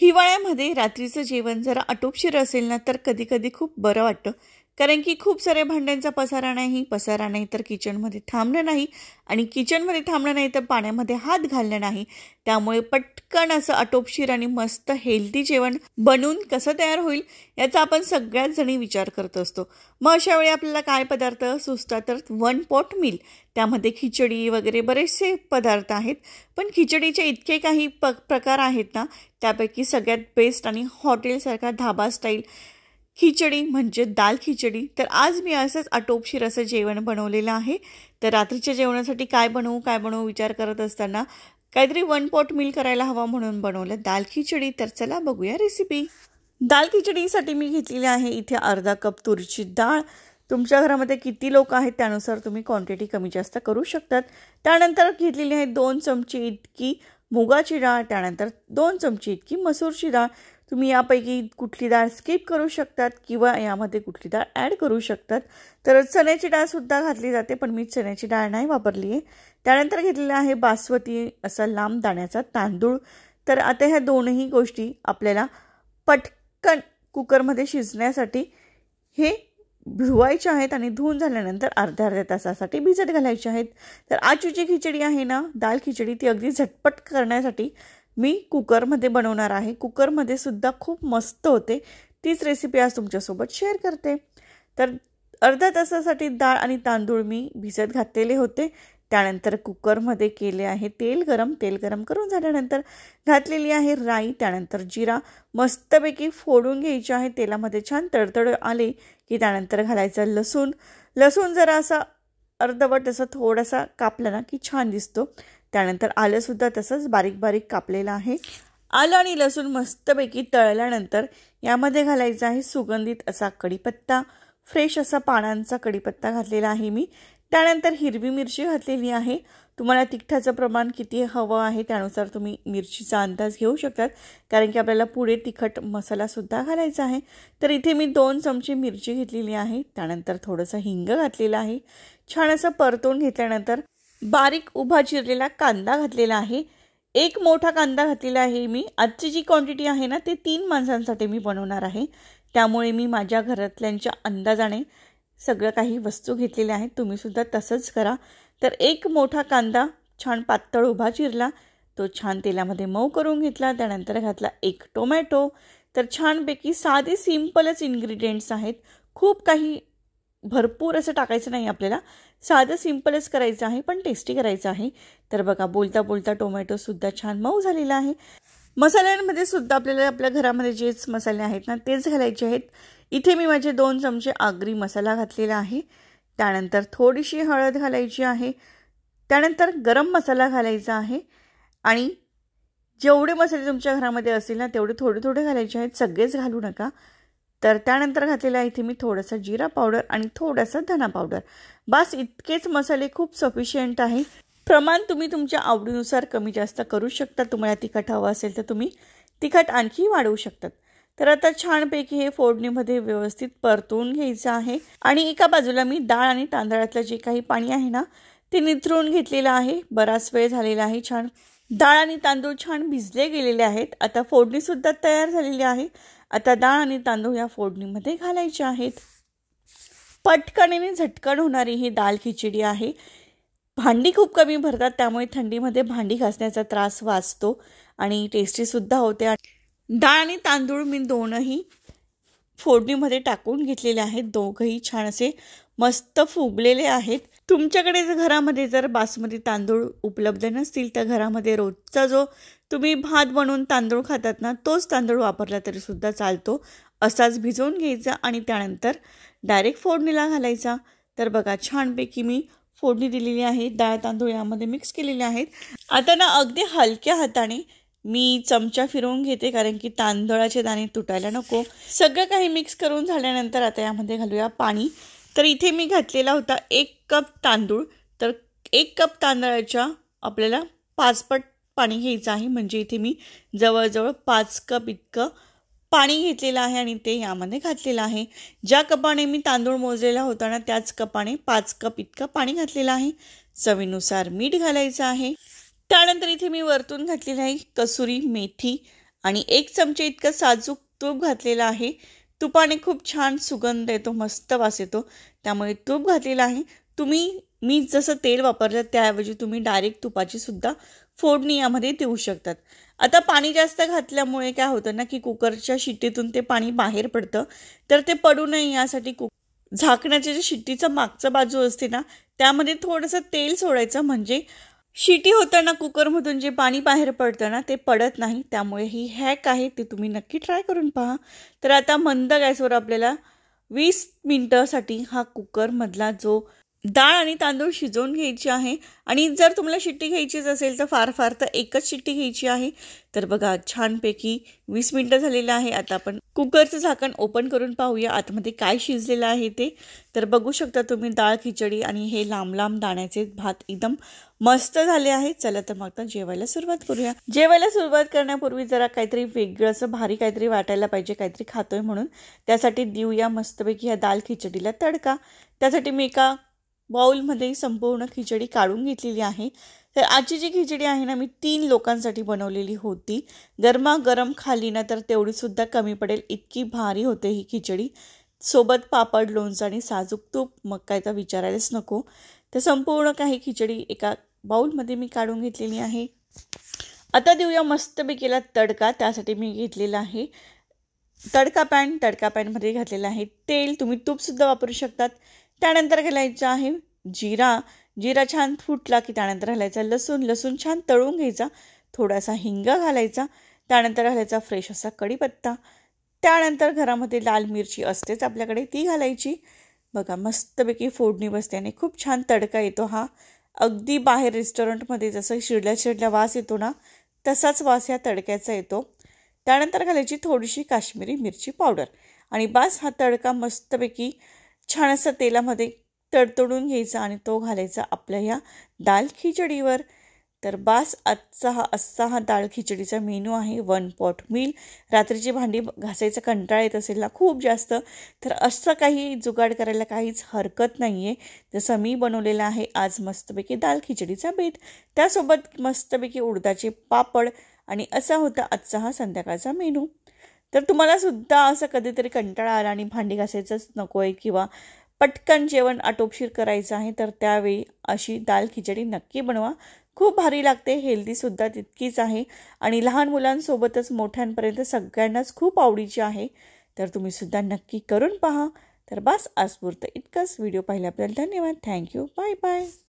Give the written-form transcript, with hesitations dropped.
हिवाळ्यामध्ये रात्रीचं जेवण जरा आटोपशीर असेल ना तर कधी कधी खूप बरं वाटतं. कारण की खूप साऱ्या भांड्यांचा पसारा नाही तर किचनमध्ये थांबणं नाही आणि किचनमध्ये थांबणं नाही तर पाण्यामध्ये हात घालणं नाही. त्यामुळे पटकन असं आटोपशीर आणि मस्त हेल्दी जेवण बनवून कसं तयार होईल याचा आपण सगळ्याच जणी विचार करत असतो. मग अशा वेळी आपल्याला काय पदार्थ सुचतात तर वन पॉट मील. त्यामध्ये खिचडी वगैरे बरेचसे पदार्थ आहेत. पण खिचडीचे इतके काही प्रकार आहेत ना, त्यापैकी सगळ्यात बेस्ट आणि हॉटेलसारखा धाबा स्टाईल खिचडी म्हणजे दाल खिचडी. तर आज मी असंच आटोपशीर असं जेवण बनवलेलं आहे. तर रात्रीच्या जेवणासाठी काय बनवू विचार करत असताना काहीतरी वन पॉट मील करायला हवा म्हणून बनवलं दाल खिचडी. तर चला बघूया रेसिपी. दाल खिचडीसाठी मी घेतलेली आहे इथे अर्धा कप तुरीची डाळ. तुमच्या घरामध्ये किती लोक आहेत त्यानुसार तुम्ही क्वांटिटी कमी जास्त करू शकतात. त्यानंतर घेतलेली आहे 2 चमचे इतकी मुगाची डाळ. त्यानंतर 2 चमचे इतकी मसूरची डाळ. तुम्ही यापैकी कुठली डाळ स्किप करू शकतात किंवा यामध्ये कुठली डाळ ॲड करू शकतात. तर चण्याची डाळसुद्धा घातली जाते पण मी चण्याची डाळ नाही वापरली आहे. त्यानंतर घेतलेला आहे बासमती असा लांब दाण्याचा तांदूळ. तर आता ह्या दोनही गोष्टी आपल्याला पटकन कुकरमध्ये शिजण्यासाठी हे धुवायचे आहेत आणि धुवून झाल्यानंतर अर्ध्या तासासाठी भिजत घालायचे आहेत. तर आजची जी खिचडी आहे ना दाल खिचडी ती अगदी झटपट करण्यासाठी मी कुकरमध्ये बनवणार आहे. कुकरमध्ये सुद्धा खूप मस्त होते. तीच रेसिपी आज तुमच्यासोबत शेअर करते. तर अर्ध्या तासासाठी डाळ आणि तांदूळ मी भिजत घातलेले होते. त्यानंतर कुकरमध्ये केले आहे तेल गरम करून झाल्यानंतर घातलेली आहे राई. त्यानंतर जिरा मस्तपैकी फोडून घ्यायची आहे. तेलामध्ये छान तडतड आले की त्यानंतर घालायचा लसूण जरा असा अर्धवट असं थोडासा कापला ना की छान दिसतो. त्यानंतर आलंसुद्धा तसंच बारीक कापलेलं आहे. आलं आणि लसूण मस्तपैकी तळल्यानंतर यामध्ये घालायचा आहे सुगंधित असा कढीपत्ता. फ्रेश असा पानांचा कढीपत्ता घातलेला आहे मी. त्यानंतर हिरवी मिरची घातलेली आहे. तुम्हाला तिखटाचं प्रमाण किती हवं आहे त्यानुसार तुम्ही मिरचीचा अंदाज घेऊ शकतात. कारण की आपल्याला पुढे तिखट मसालासुद्धा घालायचा आहे. तर इथे मी 2 चमचे मिरची घेतलेली आहे. त्यानंतर थोडंसं हिंग घातलेलं आहे. छान असं परतून घेतल्यानंतर बारीक उभा चिरलेला कांदा घातलेला आहे. 1 मोठा कांदा घातलेला आहे मी. आजची जी क्वांटिटी आहे ना ते 3 माणसांसाठी मी बनवणार आहे. त्यामुळे मी माझ्या घरातल्यांच्या अंदाजाने सगळं काही वस्तू घेतलेल्या आहेत. तुम्हीसुद्धा तसंच करा. तर 1 मोठा कांदा छान पातळ उभा चिरला. तो छान तेलामध्ये मऊ करून घेतला. त्यानंतर घातला 1 टोमॅटो. तर छानपैकी साधे सिम्पलच इन्ग्रेडियंट्स आहेत. खूप काही भरपूर असं टाकायचं नाही आपल्याला. साधं सिम्पलच करायचं आहे पण टेस्टी करायचं आहे. तर बघा बोलता टोमॅटोसुद्धा छान मऊ झालेला आहे. मसाल्यांमध्ये सुद्धा आपल्याला आपल्या घरामध्ये जेच मसाले आहेत ना तेच घालायचे आहेत. इथे मी माझे 2 चमचे आगरी मसाला घातलेला आहे. त्यानंतर थोडीशी हळद घालायची आहे. त्यानंतर गरम मसाला घालायचा आहे. आणि जेवढे मसाले तुमच्या घरामध्ये असतील ना तेवढे थोडे घालायचे आहेत. सगळेच घालू नका. तर त्यानंतर घातलेला आहे इथे मी थोडासा जिरा पावडर आणि थोडासा धना पावडर. बस इतकेच मसाले खूप सफिशियंट आहे. प्रमाण तुम्ही तुमच्या आवडीनुसार कमी जास्त करू शकता. तुम्हाला तिखट हवं असेल तर तुम्ही तिखट आणखी वाढवू शकतात. तर आता छानपैकी हे फोडणीमध्ये व्यवस्थित परतून घ्यायचं आहे. आणि एका बाजूला मी डाळ आणि तांदळातलं जे काही पाणी आहे ना ते निथळून घेतलेलं आहे. बराच वेळ झालेला आहे. छान डाळ आणि तांदूळ छान भिजले गेलेले आहेत. आता फोडणीसुद्धा तयार झालेली आहे. आता डाळ आणि तांदूळ या फोडणीमध्ये घालायचे आहेत. पटकन आणि झटकन होणारी ही दाल खिचडी आहे. भांडी खूप कमी भरतात त्यामुळे थंडीमध्ये भांडी घासण्याचा त्रास वाचतो आणि टेस्टीसुद्धा होते. डाळ आणि तांदूळ मी दोनही फोडणीमध्ये टाकून घेतलेले आहेत. दोघंही छान असे मस्त फुगलेले आहेत. तुमच्याकडे जर घरामध्ये जर बासमती तांदूळ उपलब्ध नसतील तर घरामध्ये रोजचा जो तुम्ही भात बनवून तांदूळ खातात ना तोच तांदूळ वापरला तरी सुद्धा चालतो. असाच भिजवून घ्यायचा आणि त्यानंतर डायरेक्ट फोडणीला घालायचा. तर बघा छानपैकी मी फोडणी दिलेली आहे. डाळ तांदूळ यामध्ये मिक्स केलेले आहेत. आता ना अगदी हलक्या हाताने मी चमचा फिरवून घेते कारण की तांदळाचे दाणे तुटायला नको. सगळं काही मिक्स करून झाल्यानंतर आता यामध्ये घालूया पाणी. तर इथे मी घातलेला होता 1 कप तांदूळ. तर 1 कप तांदळाच्या आपल्याला 5 पट पाणी घ्यायचं आहे. म्हणजे इथे मी जवळजवळ 5 कप इतकं पाणी घेतलेलं आहे आणि ते यामध्ये घातलेलं आहे. ज्या कपाने मी तांदूळ मोजलेला होता ना त्याच कपाने 5 कप इतकं पाणी घातलेलं आहे. चवीनुसार मीठ घालायचं आहे. त्यानंतर इथे मी वरतून घातलेली आहे कसुरी मेथी आणि 1 चमचे इतकं साजूक तूप घातलेलं आहे. तुपाने खूप छान सुगंध येतो, मस्त वास येतो, त्यामुळे तूप घातलेलं आहे. मी जसं तेल वापरलं त्याऐवजी तुम्ही डायरेक्ट तुपाची सुद्धा फोडणी यामध्ये देऊ शकतात. आता पाणी जास्त घातल्यामुळे काय होतं ना, की कुकरच्या शिट्टीतून ते पाणी बाहेर पडतं, तर ते पडू नये यासाठी झाकण्याच्या जे शिट्टीचं मागचं बाजू असते ना, त्यामध्ये थोडंसं तेल सोडायचं, म्हणजे शिटी होताना कुकरमधून जे पाणी बाहेर पडतं ना, ते पडत नाही. त्यामुळे ही हॅक आहे, ते तुम्ही नक्की ट्राय करून पहा. तर आता मंद गॅसवर आपल्याला 20 मिनिटासाठी हा कुकरमधला जो डाळ आणि तांदूळ शिजवून घ्यायची आहे. आणि जर तुम्हाला शिट्टी घ्यायचीच असेल तर फार तर एकच शिट्टी घ्यायची आहे. तर बघा छानपैकी 20 मिनिटं झालेलं आहे. आता आपण कुकरचं झाकण ओपन करून पाहूया आतमध्ये काय शिजलेलं आहे ते. तर बघू शकता तुम्ही डाळ खिचडी आणि हे लांब लांब दाण्याचे भात एकदम मस्त झाले आहे. चला तर मग आता जेवायला सुरुवात करूया. जेवायला सुरुवात करण्यापूर्वी जरा काहीतरी वेगळं असं भारी काहीतरी वाटायला पाहिजे, काहीतरी खातोय म्हणून. त्यासाठी देऊया मस्तपैकी ह्या दाल खिचडीला तडका. त्यासाठी मी एका बाउलमध्ये संपूर्ण खिचडी काढून घेतलेली आहे. तर आजची जी खिचडी आहे ना, मी 3 लोकांसाठी बनवलेली होती. गरमागरम खाल्ली ना तर तेवढीसुद्धा कमी पडेल, इतकी भारी होते ही खिचडी. सोबत पापड, लोणचं आणि साजूक तूप, मग काय तर विचारायलाच नको. तर संपूर्ण काही खिचडी एका बाउलमध्ये मी काढून घेतलेली आहे. आता देऊया मस्तपैकीला तडका. त्यासाठी मी घेतलेला आहे तडका पॅनमध्ये घातलेलं आहे तेल. तुम्ही तूपसुद्धा वापरू शकतात. त्यानंतर घालायचं आहे जिरा छान फुटला की त्यानंतर घालायचा लसूण छान तळून घ्यायचा. थोडासा हिंग घालायचा. त्यानंतर घालायचा फ्रेश असा कढीपत्ता. त्यानंतर घरामध्ये लाल मिरची असतेच आपल्याकडे, ती घालायची. बघा मस्तपैकी फोडणी बसल्याने खूप छान तडका येतो हा. अगदी बाहेर रेस्टॉरंटमध्ये जसं शिरल्या वास येतो ना, तसाच वास या तडक्याचा येतो. त्यानंतर घालायची थोडीशी काश्मीरी मिरची पावडर आणि बस हा तडका मस्तपैकी छान असा तेलामध्ये तडतडून घ्यायचा आणि तो घालायचा आपल्या ह्या दाल खिचडीवर. तर बस आजचा हा दाल खिचडीचा मेनू आहे. 1 पॉट मील. रात्रीची भांडी घासायचा कंटाळा येत असेल ना खूप जास्त, तर असं काही जुगाड करायला काहीच हरकत नाही आहे. जसं मी बनवलेलं आहे आज मस्तपैकी दाल खिचडीचा बेत. त्यासोबत मस्तपैकी उडदाचे पापड आणि असा होता आजचा हा संध्याकाळचा मेनू. तर तुम्हाला सुद्धा असं कधीतरी कंटाळा आला आणि भांडी घासायचंच नको आहे किंवा पटकन जेवण आटोपशीर करायचं आहे, तर त्यावेळी अशी दाल खिचडी नक्की बनवा. खूप भारी लागते, हेल्दीसुद्धा तितकीच आहे आणि लहान मुलांसोबतच मोठ्यांपर्यंत सगळ्यांनाच खूप आवडीची आहे. तर तुम्हीसुद्धा नक्की करून पहा. तर बस आजपुरतं इतकंच. व्हिडिओ पाहिल्याबद्दल धन्यवाद. थँक्यू. Bye bye.